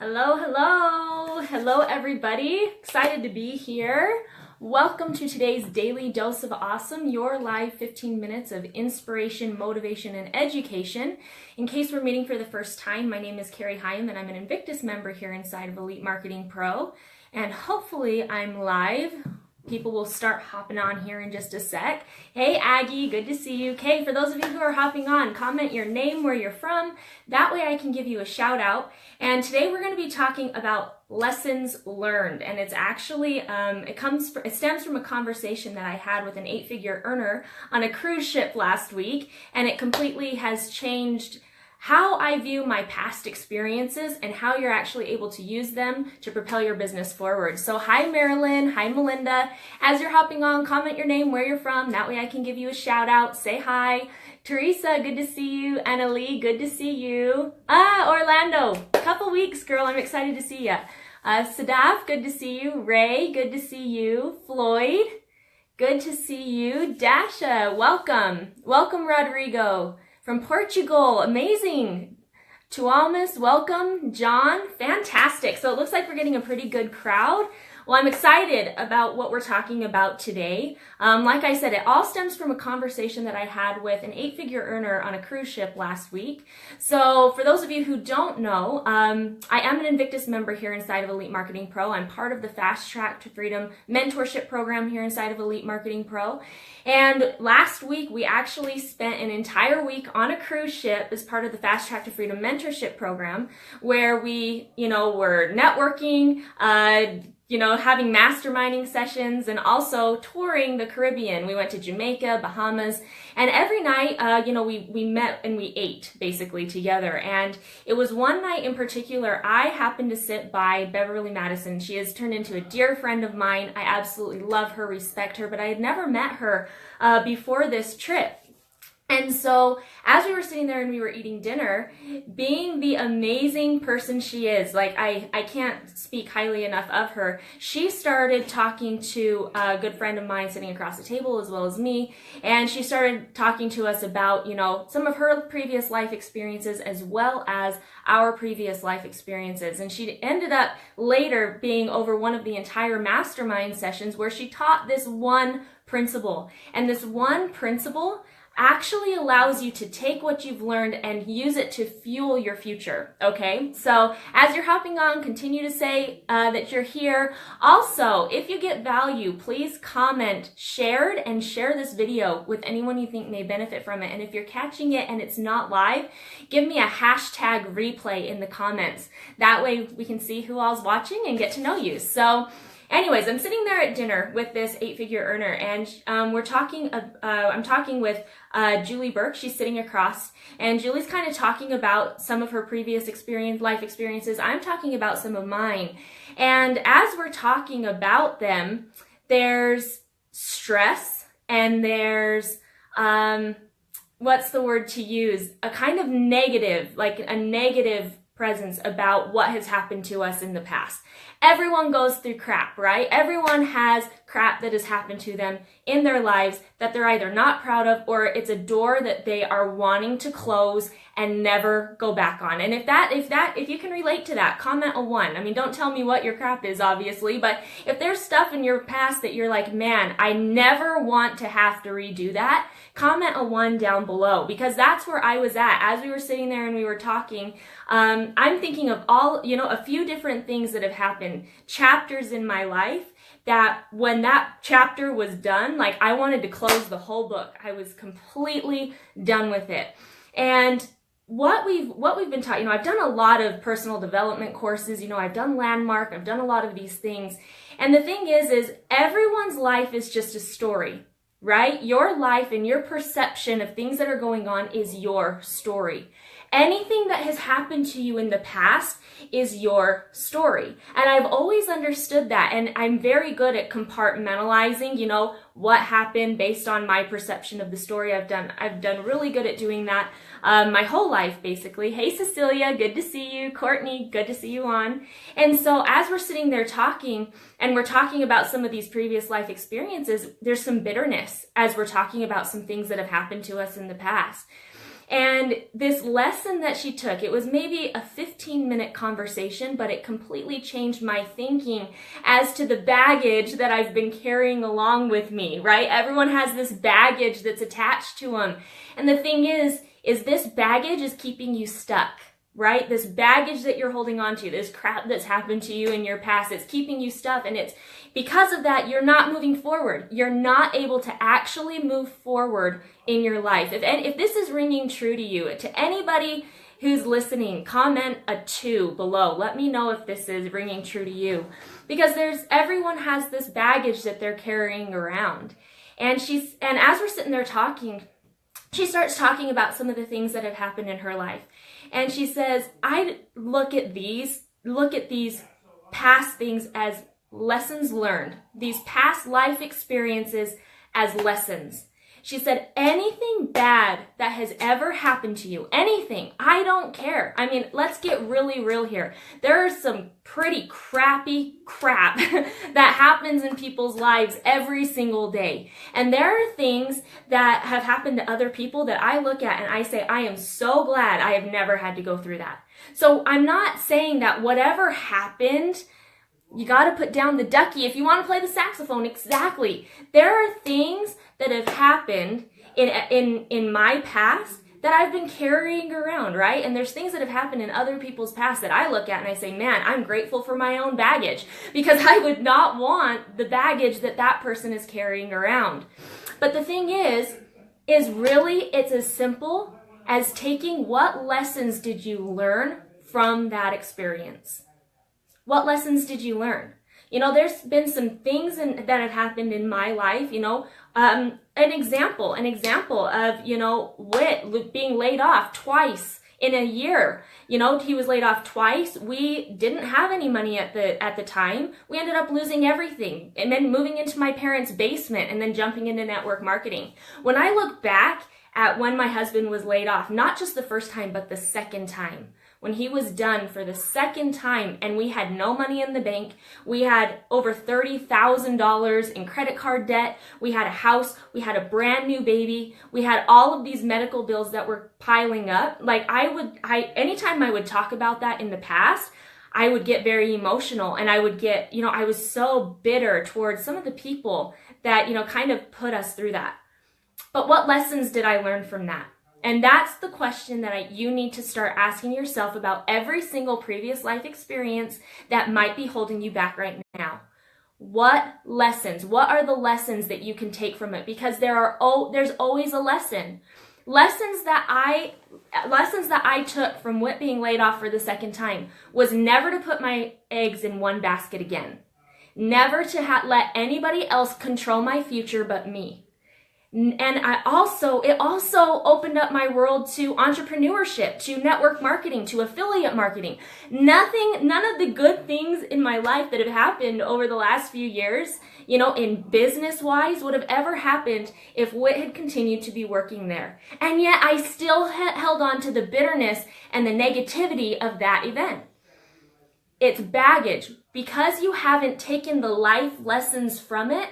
Hello, hello. Hello, everybody. Excited to be here. Welcome to today's Daily Dose of Awesome, your live 15 minutes of inspiration, motivation, and education. In case we're meeting for the first time, my name is Cari, and I'm an Invictus member here inside of Elite Marketing Pro. And hopefully I'm live. People will start hopping on here in just a sec. Hey, Aggie, good to see you. Okay, for those of you who are hopping on, comment your name, where you're from. That way I can give you a shout out. And today we're going to be talking about lessons learned. And it's actually, it stems from a conversation that I had with an 8-figure earner on a cruise ship last week. And it completely has changed how I view my past experiences and how you're actually able to use them to propel your business forward. So hi Marilyn, hi Melinda. As you're hopping on, comment your name, where you're from. That way I can give you a shout out, say hi. Teresa, good to see you. Annalie, good to see you. Orlando, couple weeks, girl. I'm excited to see you. Sadaf, good to see you. Ray, good to see you. Floyd, good to see you. Dasha, welcome. Welcome, Rodrigo. From Portugal, amazing. Tualmas, welcome. John, fantastic. So it looks like we're getting a pretty good crowd. Well, I'm excited about what we're talking about today. Like I said, it all stems from a conversation that I had with an 8-figure earner on a cruise ship last week. So for those of you who don't know, I am an Invictus member here inside of Elite Marketing Pro. I'm part of the Fast Track to Freedom mentorship program here inside of Elite Marketing Pro. And last week, we actually spent an entire week on a cruise ship as part of the Fast Track to Freedom mentorship program, where we, were networking, having masterminding sessions, and also touring the Caribbean. We went to Jamaica, Bahamas, and every night, we met and we ate basically together. And it was one night in particular, I happened to sit by Beverly Madison. She has turned into a dear friend of mine. I absolutely love her, respect her, but I had never met her before this trip. And so as we were sitting there and we were eating dinner, being the amazing person she is, like I can't speak highly enough of her, she started talking to a good friend of mine sitting across the table as well as me, and she started talking to us about, some of her previous life experiences as well as our previous life experiences. And she ended up later being over one of the entire mastermind sessions where she taught this one principle. And this one principle actually allows you to take what you've learned and use it to fuel your future, okay? So as you're hopping on, continue to say that you're here. Also, if you get value, please comment shared and share this video with anyone you think may benefit from it. And if you're catching it and it's not live, give me a hashtag replay in the comments. That way we can see who all's watching and get to know you. So anyways, I'm sitting there at dinner with this 8-figure earner, and I'm talking with Julie Burke. She's sitting across, and Julie's kind of talking about some of her previous life experiences. I'm talking about some of mine. And as we're talking about them, there's stress and there's, what's the word to use? A kind of negative, like a negative presence about what has happened to us in the past. Everyone goes through crap, right? Everyone has crap that has happened to them in their lives that they're either not proud of, or it's a door that they are wanting to close and never go back on. And if you can relate to that, comment a 1. I mean, don't tell me what your crap is, obviously, but if there's stuff in your past that you're like, man, I never want to have to redo that, comment a 1 down below, because that's where I was at. As we were sitting there and we were talking, I'm thinking of a few different things that have happened, chapters in my life, that when that chapter was done, like I wanted to close the whole book. I was completely done with it. And what we've been taught, I've done a lot of personal development courses, I've done Landmark, I've done a lot of these things. And the thing is everyone's life is just a story, right? Your life and your perception of things that are going on is your story. Anything that has happened to you in the past is your story. And I've always understood that. And I'm very good at compartmentalizing, what happened based on my perception of the story. I've done really good at doing that my whole life, basically. Hey, Cecilia, good to see you. Courtney, good to see you on. And so as we're sitting there talking, and we're talking about some of these previous life experiences, there's some bitterness as we're talking about some things that have happened to us in the past. And this lesson that she took, it was maybe a 15-minute conversation, but it completely changed my thinking as to the baggage that I've been carrying along with me, right? Everyone has this baggage that's attached to them. And the thing is this baggage is keeping you stuck, right? This baggage that you're holding on to, this crap that's happened to you in your past, it's keeping you stuck. And it's because of that, you're not moving forward. You're not able to actually move forward in your life. If this is ringing true to you, to anybody who's listening, comment a 2 below. Let me know if this is ringing true to you. Because everyone has this baggage that they're carrying around. And as we're sitting there talking, she starts talking about some of the things that have happened in her life. And she says, I look at these past things as lessons learned, these past life experiences as lessons. She said, anything bad that has ever happened to you, anything, I don't care. I mean, let's get really real here. There is some pretty crappy crap that happens in people's lives every single day. And there are things that have happened to other people that I look at and I say, I am so glad I have never had to go through that. So I'm not saying that whatever happened, you got to put down the ducky if you want to play the saxophone. Exactly. There are things that have happened in my past that I've been carrying around, right? And there's things that have happened in other people's past that I look at and I say, man, I'm grateful for my own baggage, because I would not want the baggage that that person is carrying around. But the thing is really it's as simple as taking what lessons did you learn from that experience? What lessons did you learn? You know, there's been some things that have happened in my life, you know, an example of, you know, Whit being laid off twice in a year. You know, he was laid off twice. We didn't have any money at the time. We ended up losing everything and then moving into my parents' basement and then jumping into network marketing. When I look back at when my husband was laid off, not just the first time, but the second time, when he was done for the second time and we had no money in the bank, we had over $30,000 in credit card debt, we had a house, we had a brand new baby, we had all of these medical bills that were piling up. Like anytime I would talk about that in the past, I would get very emotional and I would get, you know, I was so bitter towards some of the people that, you know, kind of put us through that. But what lessons did I learn from that? And that's the question that you need to start asking yourself about every single previous life experience that might be holding you back right now. What lessons? What are the lessons that you can take from it? Because there's always a lesson. Lessons that I took from Whit being laid off for the second time was never to put my eggs in one basket again. Never to let anybody else control my future but me. And it also opened up my world to entrepreneurship, to network marketing, to affiliate marketing. None of the good things in my life that have happened over the last few years, you know, in business-wise, would have ever happened if Whit had continued to be working there. And yet I still held on to the bitterness and the negativity of that event. It's baggage. Because you haven't taken the life lessons from it,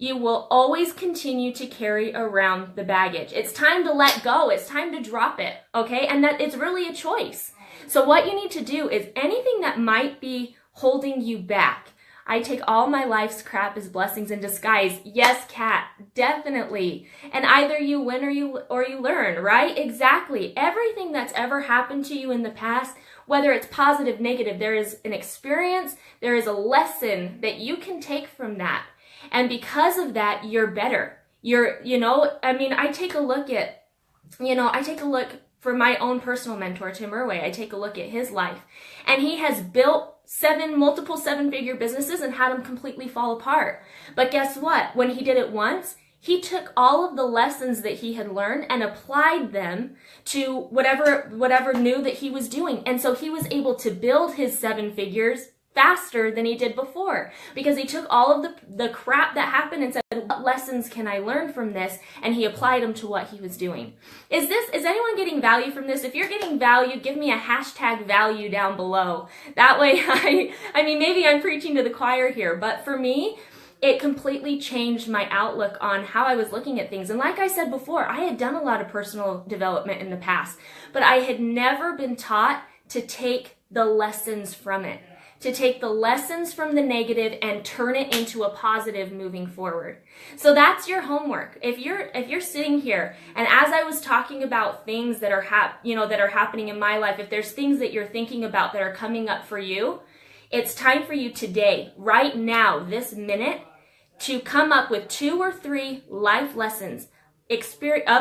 you will always continue to carry around the baggage. It's time to let go. It's time to drop it, okay? And that it's really a choice. So what you need to do is anything that might be holding you back. I take all my life's crap as blessings in disguise. Yes, Kat, definitely. And either you win or you learn, right? Exactly. Everything that's ever happened to you in the past, whether it's positive, negative, there is an experience, there is a lesson that you can take from that. And because of that, you're better. I take a look for my own personal mentor, Tim Irway. I take a look at his life. And he has built multiple seven-figure businesses and had them completely fall apart. But guess what? When he did it once, he took all of the lessons that he had learned and applied them to whatever new that he was doing. And so he was able to build his 7 figures faster than he did before, because he took all of the crap that happened and said, what lessons can I learn from this? And he applied them to what he was doing. Is anyone getting value from this? If you're getting value, give me a #value down below. That way, I mean, maybe I'm preaching to the choir here, but for me, it completely changed my outlook on how I was looking at things. And like I said before, I had done a lot of personal development in the past, but I had never been taught to take the lessons from it, to take the lessons from the negative and turn it into a positive moving forward. So that's your homework. If you're sitting here, and as I was talking about things that are that are happening in my life, if there's things that you're thinking about that are coming up for you, it's time for you today, right now, this minute, to come up with 2 or 3 life lessons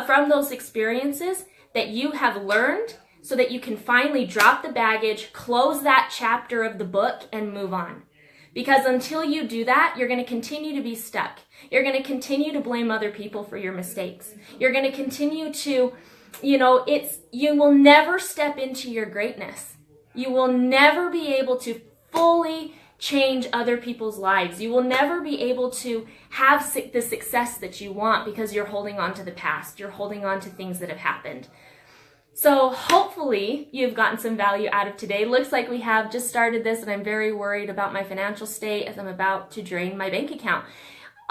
from those experiences that you have learned, so that you can finally drop the baggage, close that chapter of the book, and move on. Because until you do that, you're going to continue to be stuck. You're going to continue to blame other people for your mistakes. You're going to continue to, you will never step into your greatness. You will never be able to fully change other people's lives. You will never be able to have the success that you want because you're holding on to the past. You're holding on to things that have happened. So hopefully you've gotten some value out of today. Looks like we have just started this, and I'm very worried about my financial state as I'm about to drain my bank account.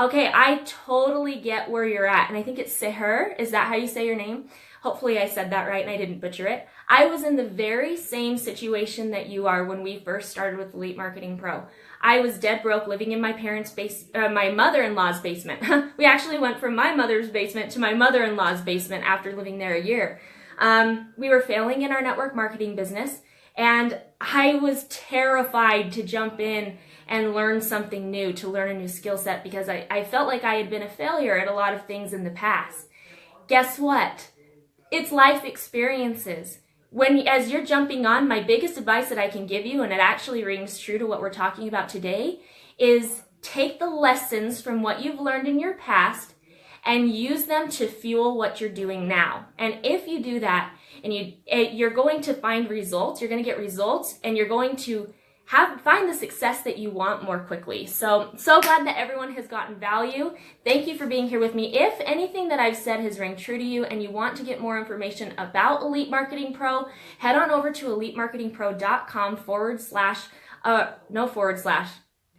Okay, I totally get where you're at, and I think it's Seher. Is that how you say your name? Hopefully I said that right and I didn't butcher it. I was in the very same situation that you are when we first started with Elite Marketing Pro. I was dead broke, living in my my mother-in-law's basement. We actually went from my mother's basement to my mother-in-law's basement after living there a year. We were failing in our network marketing business, and I was terrified to jump in and learn something new, to learn a new skill set, because I felt like I had been a failure at a lot of things in the past. Guess what? It's life experiences. As you're jumping on, my biggest advice that I can give you, and it actually rings true to what we're talking about today, is take the lessons from what you've learned in your past and use them to fuel what you're doing now. And if you do that, and you're going to find results, you're going to get results, and you're going to find the success that you want more quickly. So glad that everyone has gotten value. Thank you for being here with me. If anything that I've said has rang true to you and you want to get more information about Elite Marketing Pro, head on over to elitemarketingpro.com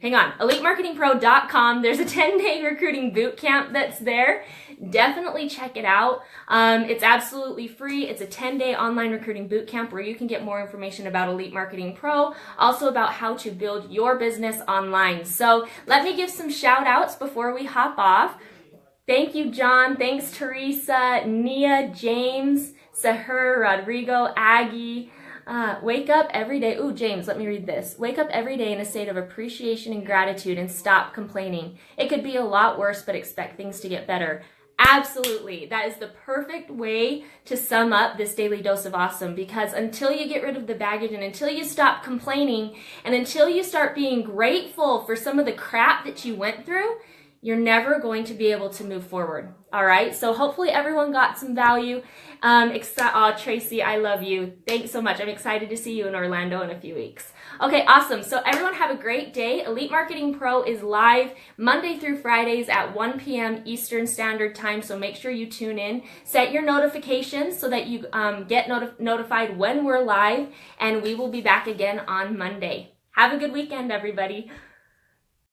elitemarketingpro.com. There's a 10-day recruiting bootcamp that's there. Definitely check it out. It's absolutely free. It's a 10-day online recruiting bootcamp where you can get more information about Elite Marketing Pro, also about how to build your business online. So let me give some shout outs before we hop off. Thank you, John. Thanks, Teresa, Nia, James, Seher, Rodrigo, Aggie. Wake up every day. Ooh, James, let me read this. Wake up every day in a state of appreciation and gratitude and stop complaining. It could be a lot worse, but expect things to get better. Absolutely. That is the perfect way to sum up this daily dose of awesome, because until you get rid of the baggage and until you stop complaining and until you start being grateful for some of the crap that you went through, you're never going to be able to move forward. All right. So hopefully everyone got some value. Tracy, I love you. Thanks so much. I'm excited to see you in Orlando in a few weeks. Okay, awesome. So everyone have a great day. Elite Marketing Pro is live Monday through Fridays at 1 p.m. Eastern Standard Time. So make sure you tune in. Set your notifications so that you get notified when we're live, and we will be back again on Monday. Have a good weekend, everybody.